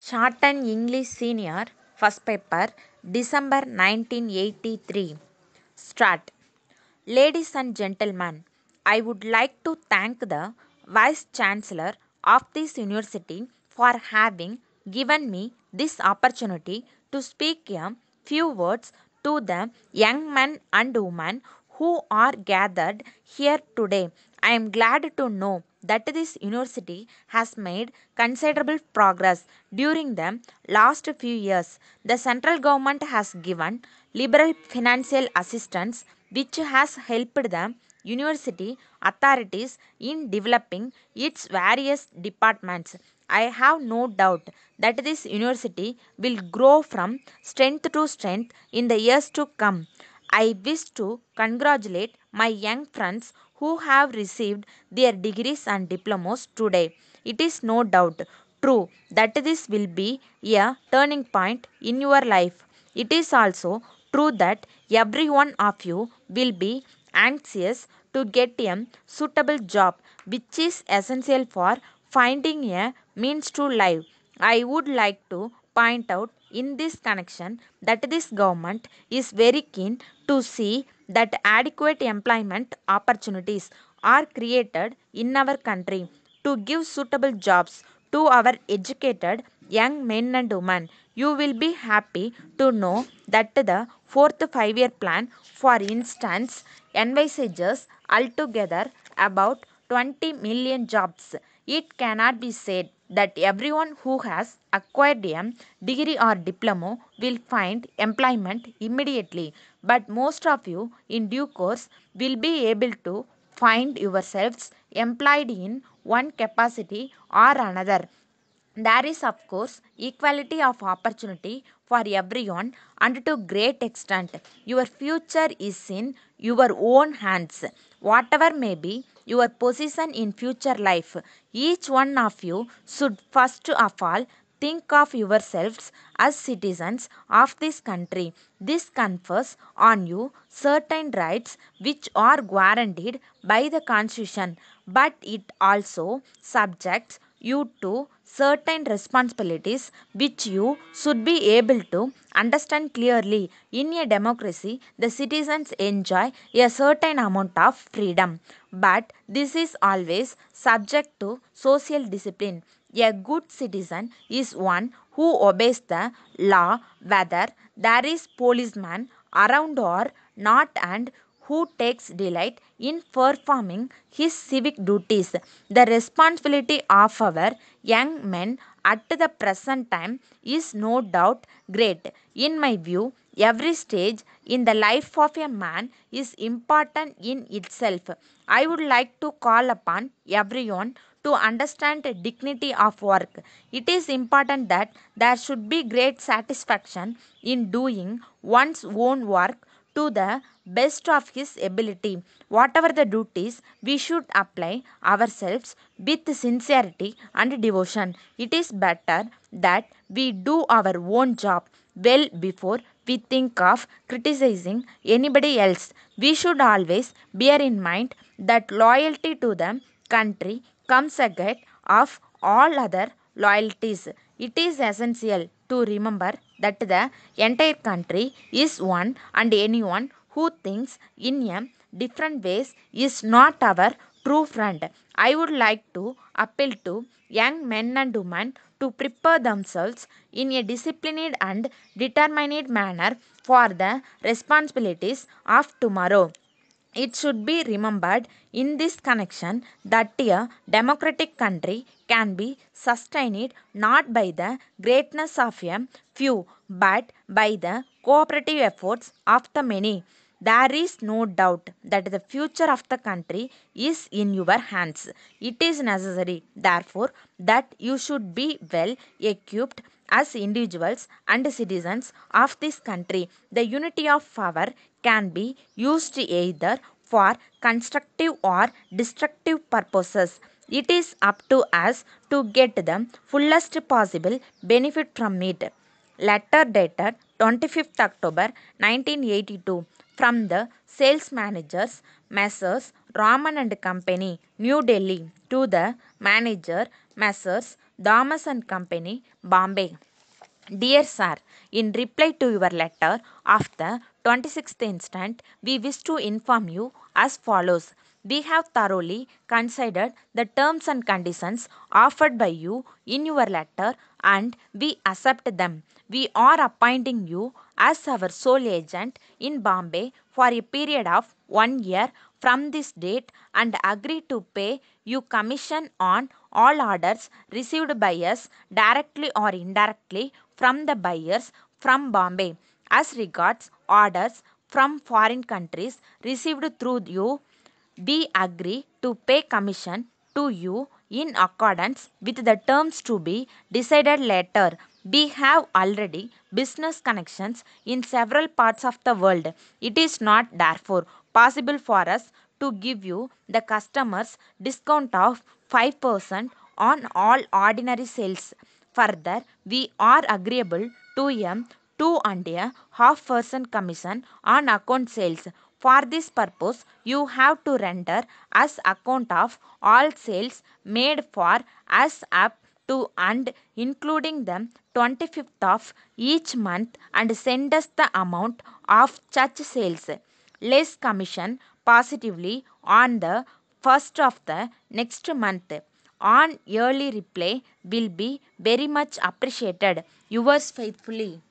Chartan English Senior, first paper, December 1983. Start. Ladies and gentlemen, I would like to thank the Vice Chancellor of this university for having given me this opportunity to speak a few words to the young men and women who are gathered here today. I am glad to know that this university has made considerable progress during the last few years. The central government has given liberal financial assistance which has helped the university authorities in developing its various departments. I have no doubt that this university will grow from strength to strength in the years to come. I wish to congratulate my young friends who have received their degrees and diplomas today. It is no doubt true that this will be a turning point in your life. It is also true that every one of you will be anxious to get a suitable job, which is essential for finding a means to live. I would like to point out in this connection that this government is very keen to see that adequate employment opportunities are created in our country to give suitable jobs to our educated young men and women. You will be happy to know that the fourth 5 year plan, for instance, envisages altogether about 20 million jobs. It cannot be said that everyone who has acquired a degree or diploma will find employment immediately, but most of you in due course will be able to find yourselves employed in one capacity or another. There is, of course, equality of opportunity for everyone, and to great extent, your future is in your own hands. Whatever may be your position in future life, each one of you should first of all think of yourselves as citizens of this country. This confers on you certain rights which are guaranteed by the Constitution, but it also subjects you to certain responsibilities which you should be able to understand clearly. In a democracy, the citizens enjoy a certain amount of freedom, but this is always subject to social discipline. A good citizen is one who obeys the law whether there is policeman around or not, and who takes delight in performing his civic duties. The responsibility of our young men at the present time is no doubt great. In my view, every stage in the life of a man is important in itself. I would like to call upon everyone to understand the dignity of work. It is important that there should be great satisfaction in doing one's own work to the best of his ability. Whatever the duties, we should apply ourselves with sincerity and devotion. It is better that we do our own job well before we think of criticizing anybody else. We should always bear in mind that loyalty to the country comes ahead of all other loyalties. It is essential to remember that the entire country is one, and anyone who thinks in a different ways is not our true friend. I would like to appeal to young men and women to prepare themselves in a disciplined and determined manner for the responsibilities of tomorrow. It should be remembered in this connection that a democratic country can be sustained not by the greatness of a few but by the cooperative efforts of the many. There is no doubt that the future of the country is in your hands. It is necessary, therefore, that you should be well equipped as individuals and citizens of this country. The unity of power can be used either for constructive or destructive purposes. It is up to us to get the fullest possible benefit from it. Letter dated 25th October 1982 from the sales managers Messrs. Raman and Company, New Delhi, to the manager Messrs. Damas and Company, Bombay. Dear Sir, in reply to your letter of the 26th instant, we wish to inform you as follows. We have thoroughly considered the terms and conditions offered by you in your letter and we accept them. We are appointing you as our sole agent in Bombay for a period of 1 year from this date and agree to pay you commission on all orders received by us directly or indirectly from the buyers from Bombay. As regards orders from foreign countries received through you, we agree to pay commission to you in accordance with the terms to be decided later. We have already business connections in several parts of the world. It is not therefore possible for us to give you the customers discount of 5% on all ordinary sales. Further, we are agreeable to a 2.5% commission on account sales. For this purpose, you have to render us account of all sales made for us up to and including the 25th of each month and send us the amount of such sales. Less commission positively on the first of the next month. On early reply will be very much appreciated. Yours faithfully.